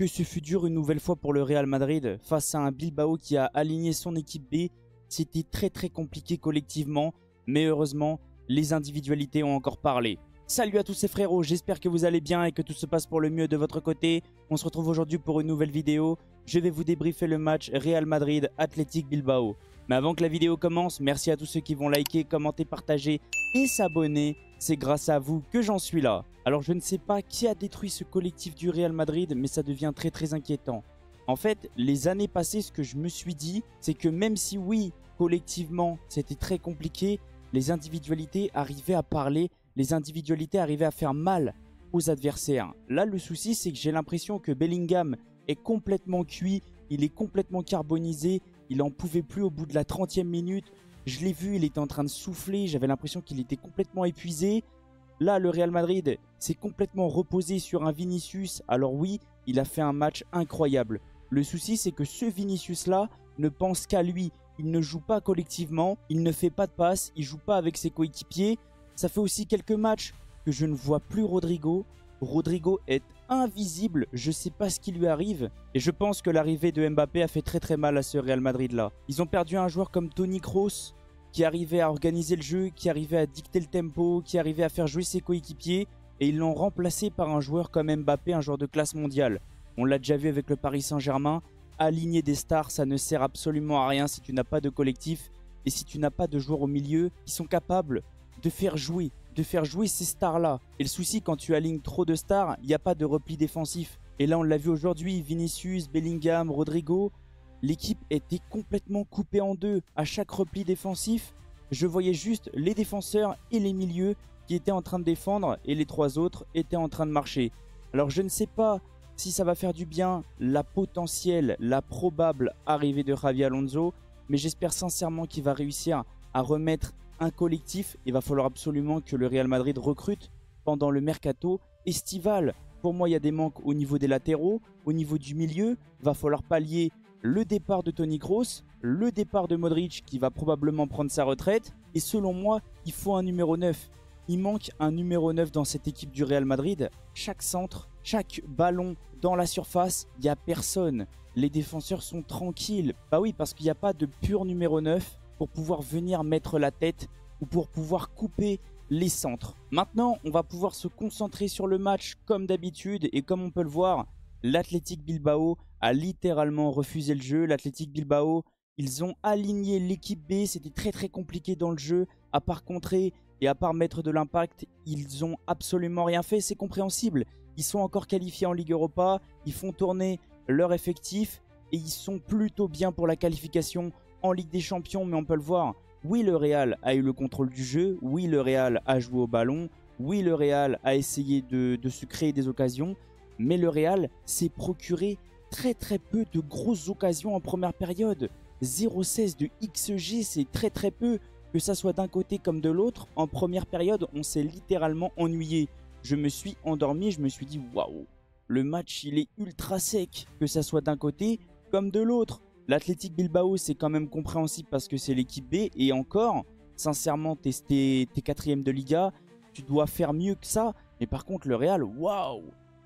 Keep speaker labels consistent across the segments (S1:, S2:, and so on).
S1: Que ce fut dur une nouvelle fois pour le Real Madrid face à un Bilbao qui a aligné son équipe B. C'était très compliqué collectivement, mais heureusement, les individualités ont encore parlé. Salut à tous ces frérots, j'espère que vous allez bien et que tout se passe pour le mieux de votre côté. On se retrouve aujourd'hui pour une nouvelle vidéo. Je vais vous débriefer le match Real Madrid-Athletic Bilbao. Mais avant que la vidéo commence, merci à tous ceux qui vont liker, commenter, partager et s'abonner. C'est grâce à vous que j'en suis là. Alors je ne sais pas qui a détruit ce collectif du Real Madrid, mais ça devient très inquiétant. En fait, les années passées, ce que je me suis dit, c'est que même si oui, collectivement, c'était très compliqué, les individualités arrivaient à parler, les individualités arrivaient à faire mal aux adversaires. Là, le souci, c'est que j'ai l'impression que Bellingham est complètement cuit, il est complètement carbonisé, il n'en pouvait plus au bout de la 30e minute. Je l'ai vu, il était en train de souffler, j'avais l'impression qu'il était complètement épuisé. Là, le Real Madrid s'est complètement reposé sur un Vinicius. Alors oui, il a fait un match incroyable. Le souci, c'est que ce Vinicius-là ne pense qu'à lui. Il ne joue pas collectivement, il ne fait pas de passe, il ne joue pas avec ses coéquipiers. Ça fait aussi quelques matchs que je ne vois plus Rodrigo. Rodrigo est invisible, je ne sais pas ce qui lui arrive. Et je pense que l'arrivée de Mbappé a fait très mal à ce Real Madrid-là. Ils ont perdu un joueur comme Toni Kroos, qui arrivait à organiser le jeu, qui arrivait à dicter le tempo, qui arrivait à faire jouer ses coéquipiers. Et ils l'ont remplacé par un joueur comme Mbappé, un joueur de classe mondiale. On l'a déjà vu avec le Paris Saint-Germain. Aligner des stars, ça ne sert absolument à rien si tu n'as pas de collectif. Et si tu n'as pas de joueurs au milieu qui sont capables de faire jouer ces stars-là. Et le souci, quand tu alignes trop de stars, il n'y a pas de repli défensif. Et là, on l'a vu aujourd'hui, Vinicius, Bellingham, Rodrigo, l'équipe était complètement coupée en deux. À chaque repli défensif, je voyais juste les défenseurs et les milieux qui étaient en train de défendre et les trois autres étaient en train de marcher. Alors, je ne sais pas si ça va faire du bien la potentielle, la probable arrivée de Xabi Alonso, mais j'espère sincèrement qu'il va réussir à remettre un collectif. Il va falloir absolument que le Real Madrid recrute pendant le mercato estival. Pour moi, il y a des manques au niveau des latéraux, au niveau du milieu. Il va falloir pallier le départ de Toni Kroos, le départ de Modric qui va probablement prendre sa retraite. Et selon moi, il faut un numéro 9. Il manque un numéro 9 dans cette équipe du Real Madrid. Chaque centre, chaque ballon dans la surface, il n'y a personne. Les défenseurs sont tranquilles. Bah oui, parce qu'il n'y a pas de pur numéro 9 pour pouvoir venir mettre la tête ou pour pouvoir couper les centres. Maintenant, on va pouvoir se concentrer sur le match comme d'habitude. Et comme on peut le voir, l'Athletic Bilbao a littéralement refusé le jeu. L'Athletic Bilbao, ils ont aligné l'équipe B. C'était très compliqué dans le jeu. À part contrer et à part mettre de l'impact, ils ont absolument rien fait. C'est compréhensible. Ils sont encore qualifiés en Ligue Europa. Ils font tourner leur effectif. Et ils sont plutôt bien pour la qualification en Ligue des Champions. Mais on peut le voir. Oui, le Real a eu le contrôle du jeu. Oui, le Real a joué au ballon. Oui, le Real a essayé de se créer des occasions. Mais le Real s'est procuré très peu de grosses occasions en première période. 0,16 de XG, c'est très peu. Que ça soit d'un côté comme de l'autre, en première période, on s'est littéralement ennuyé. Je me suis endormi, je me suis dit waouh, le match il est ultra sec. Que ça soit d'un côté comme de l'autre. L'Athletic Bilbao, c'est quand même compréhensible parce que c'est l'équipe B. Et encore, sincèrement, t'es quatrième de Liga, tu dois faire mieux que ça. Mais par contre, le Real, waouh,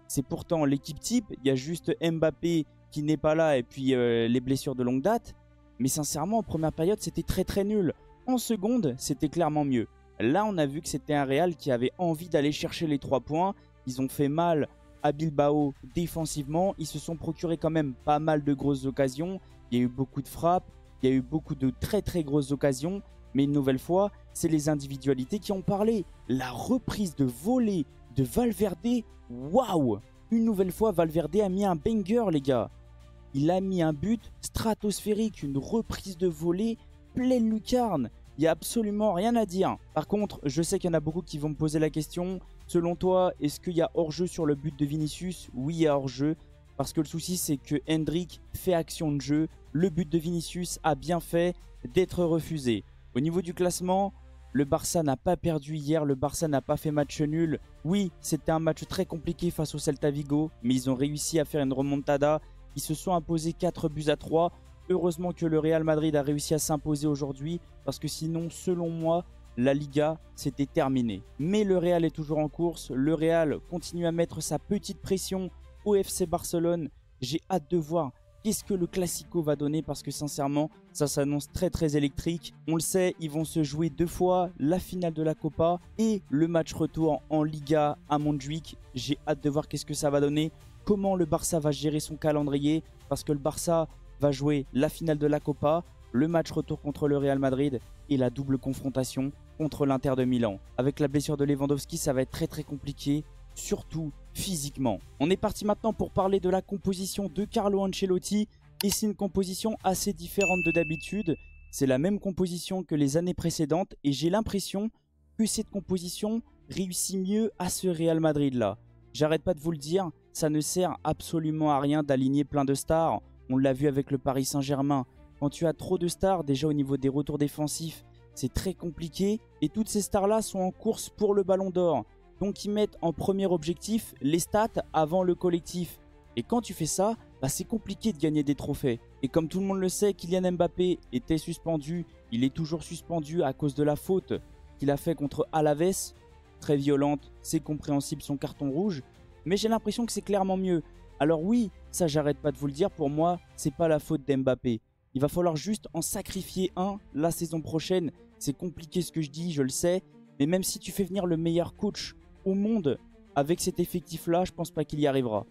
S1: c'est pourtant l'équipe type. Il y a juste Mbappé qui n'est pas là et puis les blessures de longue date. Mais sincèrement, en première période, c'était très nul. En seconde, c'était clairement mieux. Là, on a vu que c'était un Real qui avait envie d'aller chercher les 3 points. Ils ont fait mal à Bilbao défensivement. Ils se sont procurés quand même pas mal de grosses occasions. Il y a eu beaucoup de frappes. Il y a eu beaucoup de très grosses occasions. Mais une nouvelle fois, c'est les individualités qui ont parlé. La reprise de volée de Valverde. Waouh! Une nouvelle fois, Valverde a mis un banger, les gars. Il a mis un but stratosphérique, une reprise de volée pleine lucarne. Il n'y a absolument rien à dire. Par contre, je sais qu'il y en a beaucoup qui vont me poser la question. Selon toi, est-ce qu'il y a hors-jeu sur le but de Vinicius? Oui, il y a hors-jeu. Parce que le souci, c'est que Hendrick fait action de jeu. Le but de Vinicius a bien fait d'être refusé. Au niveau du classement, le Barça n'a pas perdu hier. Le Barça n'a pas fait match nul. Oui, c'était un match très compliqué face au Celta Vigo. Mais ils ont réussi à faire une remontada. Ils se sont imposés 4-3. Heureusement que le Real Madrid a réussi à s'imposer aujourd'hui parce que sinon, selon moi, la Liga, c'était terminé. Mais le Real est toujours en course. Le Real continue à mettre sa petite pression au FC Barcelone J'ai hâte de voir qu'est-ce que le Classico va donner parce que sincèrement, ça s'annonce très très électrique. On le sait, ils vont se jouer 2 fois, la finale de la Copa et le match retour en Liga à Montjuic. J'ai hâte de voir qu'est-ce que ça va donner, comment le Barça va gérer son calendrier parce que le Barça va jouer la finale de la Copa, le match retour contre le Real Madrid et la double confrontation contre l'Inter de Milan. Avec la blessure de Lewandowski, ça va être très très compliqué, surtout physiquement. On est parti maintenant pour parler de la composition de Carlo Ancelotti et c'est une composition assez différente de d'habitude. C'est la même composition que les années précédentes et j'ai l'impression que cette composition réussit mieux à ce Real Madrid là. J'arrête pas de vous le dire, ça ne sert absolument à rien d'aligner plein de stars. On l'a vu avec le Paris Saint-Germain. Quand tu as trop de stars, déjà au niveau des retours défensifs, c'est très compliqué. Et toutes ces stars-là sont en course pour le Ballon d'Or. Donc ils mettent en premier objectif les stats avant le collectif. Et quand tu fais ça, bah c'est compliqué de gagner des trophées. Et comme tout le monde le sait, Kylian Mbappé était suspendu. Il est toujours suspendu à cause de la faute qu'il a fait contre Alaves. Très violente, c'est compréhensible son carton rouge. Mais j'ai l'impression que c'est clairement mieux. Alors oui, ça j'arrête pas de vous le dire, pour moi, c'est pas la faute d'Mbappé. Il va falloir juste en sacrifier un la saison prochaine. C'est compliqué ce que je dis, je le sais. Mais même si tu fais venir le meilleur coach au monde avec cet effectif-là, je pense pas qu'il y arrivera.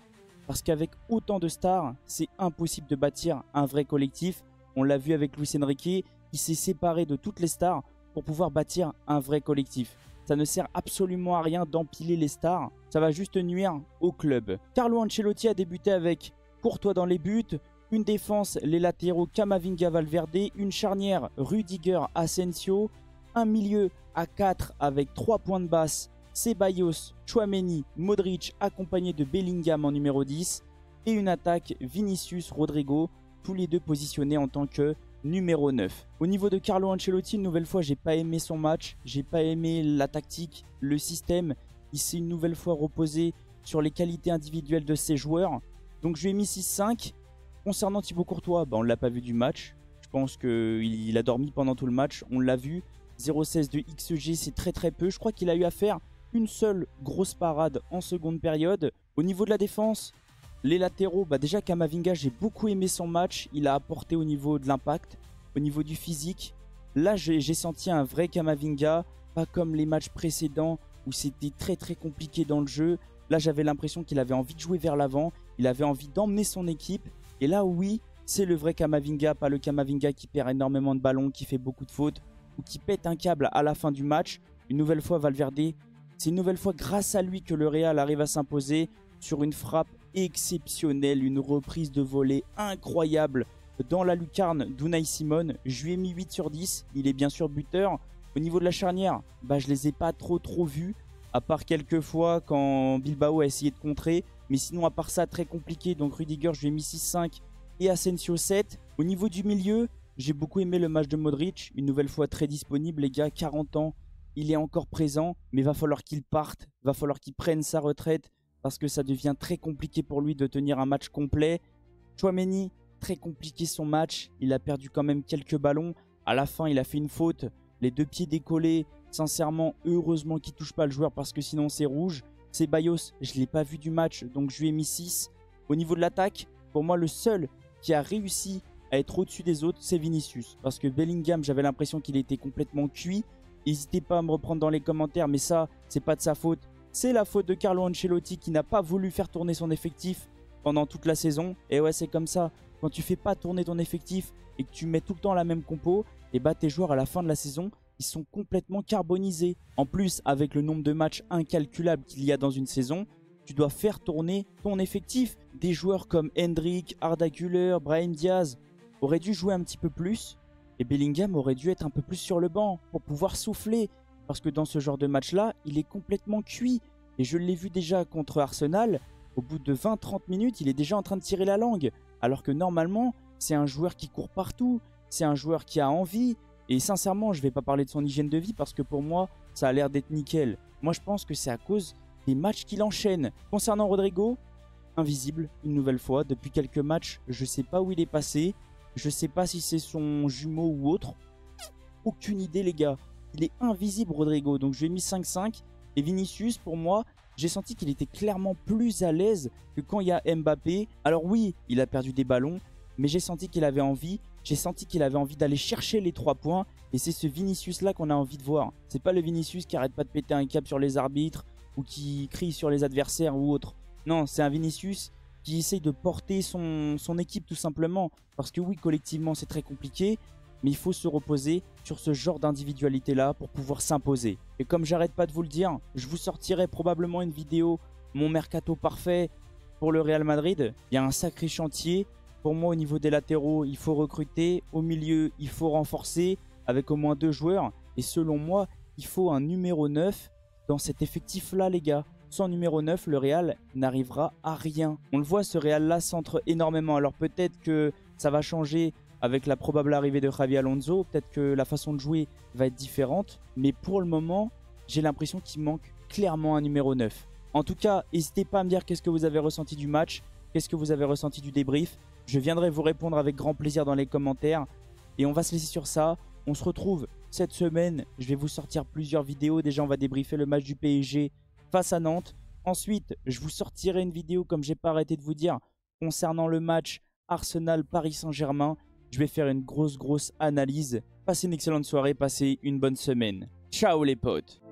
S1: Parce qu'avec autant de stars, c'est impossible de bâtir un vrai collectif. On l'a vu avec Luis Enrique, il s'est séparé de toutes les stars pour pouvoir bâtir un vrai collectif. Ça ne sert absolument à rien d'empiler les stars, ça va juste nuire au club. Carlo Ancelotti a débuté avec Courtois dans les buts, une défense, les latéraux Camavinga, Valverde, une charnière Rudiger, Asensio, un milieu à 4 avec 3 points de basse, Ceballos, Tchouaméni, Modric accompagné de Bellingham en numéro 10 et une attaque Vinicius, Rodrigo, tous les deux positionnés en tant que numéro 9. Au niveau de Carlo Ancelotti, une nouvelle fois, j'ai pas aimé son match, j'ai pas aimé la tactique, le système. Il s'est une nouvelle fois reposé sur les qualités individuelles de ses joueurs. Donc je lui ai mis 6-5. Concernant Thibaut Courtois, bah, on ne l'a pas vu du match. Je pense qu'il a dormi pendant tout le match, on l'a vu. 0,16 de XG, c'est très très peu. Je crois qu'il a eu à faire une seule grosse parade en seconde période. Au niveau de la défense, les latéraux, bah déjà Camavinga, j'ai beaucoup aimé son match. Il a apporté au niveau de l'impact, au niveau du physique. Là, j'ai senti un vrai Camavinga, pas comme les matchs précédents où c'était très très compliqué dans le jeu. Là, j'avais l'impression qu'il avait envie de jouer vers l'avant. Il avait envie d'emmener son équipe. Et là, oui, c'est le vrai Camavinga, pas le Camavinga qui perd énormément de ballons, qui fait beaucoup de fautes ou qui pète un câble à la fin du match. Une nouvelle fois, Valverde, c'est une nouvelle fois grâce à lui que le Real arrive à s'imposer sur une frappe exceptionnelle, une reprise de volée incroyable dans la lucarne d'Unai Simon. Je lui ai mis 8 sur 10, il est bien sûr buteur. Au niveau de la charnière, bah, je les ai pas trop vus, à part quelques fois quand Bilbao a essayé de contrer. Mais sinon, à part ça, très compliqué. Donc Rudiger, je lui ai mis 6-5 et Asensio 7. Au niveau du milieu, j'ai beaucoup aimé le match de Modric. Une nouvelle fois très disponible, les gars, 40 ans. Il est encore présent, mais va falloir qu'il parte. Va falloir qu'il prenne sa retraite parce que ça devient très compliqué pour lui de tenir un match complet. Tchouaméni, très compliqué son match. Il a perdu quand même quelques ballons. À la fin, il a fait une faute. Les 2 pieds décollés. Sincèrement, heureusement qu'il ne touche pas le joueur parce que sinon c'est rouge. Ceballos, je ne l'ai pas vu du match, donc je lui ai mis 6. Au niveau de l'attaque, pour moi, le seul qui a réussi à être au-dessus des autres, c'est Vinicius. Parce que Bellingham, j'avais l'impression qu'il était complètement cuit. N'hésitez pas à me reprendre dans les commentaires, mais ça, c'est pas de sa faute. C'est la faute de Carlo Ancelotti qui n'a pas voulu faire tourner son effectif pendant toute la saison. Et ouais, c'est comme ça. Quand tu fais pas tourner ton effectif et que tu mets tout le temps la même compo, et bah tes joueurs à la fin de la saison, ils sont complètement carbonisés. En plus, avec le nombre de matchs incalculables qu'il y a dans une saison, tu dois faire tourner ton effectif. Des joueurs comme Hendrick, Arda Güler, Brahim Diaz auraient dû jouer un petit peu plus. Et Bellingham aurait dû être un peu plus sur le banc pour pouvoir souffler. Parce que dans ce genre de match-là, il est complètement cuit. Et je l'ai vu déjà contre Arsenal. Au bout de 20-30 minutes, il est déjà en train de tirer la langue. Alors que normalement, c'est un joueur qui court partout. C'est un joueur qui a envie. Et sincèrement, je ne vais pas parler de son hygiène de vie parce que pour moi, ça a l'air d'être nickel. Moi, je pense que c'est à cause des matchs qu'il enchaîne. Concernant Rodrigo, invisible une nouvelle fois. Depuis quelques matchs, je ne sais pas où il est passé. Je ne sais pas si c'est son jumeau ou autre. Aucune idée, les gars. Il est invisible, Rodrigo. Donc, je lui ai mis 5-5. Et Vinicius, pour moi, j'ai senti qu'il était clairement plus à l'aise que quand il y a Mbappé. Alors oui, il a perdu des ballons, mais j'ai senti qu'il avait envie. J'ai senti qu'il avait envie d'aller chercher les 3 points. Et c'est ce Vinicius-là qu'on a envie de voir. C'est pas le Vinicius qui arrête pas de péter un câble sur les arbitres ou qui crie sur les adversaires ou autre. Non, c'est un Vinicius qui essaye de porter son équipe tout simplement. Parce que oui, collectivement, c'est très compliqué. Mais il faut se reposer sur ce genre d'individualité-là pour pouvoir s'imposer. Et comme j'arrête pas de vous le dire, je vous sortirai probablement une vidéo, mon mercato parfait pour le Real Madrid. Il y a un sacré chantier. Pour moi, au niveau des latéraux, il faut recruter. Au milieu, il faut renforcer avec au moins 2 joueurs. Et selon moi, il faut un numéro 9 dans cet effectif-là, les gars. Sans numéro 9, le Real n'arrivera à rien. On le voit, ce Real-là centre énormément. Alors peut-être que ça va changer avec la probable arrivée de Xavi Alonso. Peut-être que la façon de jouer va être différente. Mais pour le moment, j'ai l'impression qu'il manque clairement un numéro 9. En tout cas, n'hésitez pas à me dire qu'est-ce que vous avez ressenti du match. Qu'est-ce que vous avez ressenti du débrief. Je viendrai vous répondre avec grand plaisir dans les commentaires. Et on va se laisser sur ça. On se retrouve cette semaine. Je vais vous sortir plusieurs vidéos. Déjà, on va débriefer le match du PSG face à Nantes. Ensuite, je vous sortirai une vidéo, comme j'ai pas arrêté de vous dire, concernant le match Arsenal-Paris Saint-Germain. Je vais faire une grosse analyse. Passez une excellente soirée, passez une bonne semaine. Ciao les potes!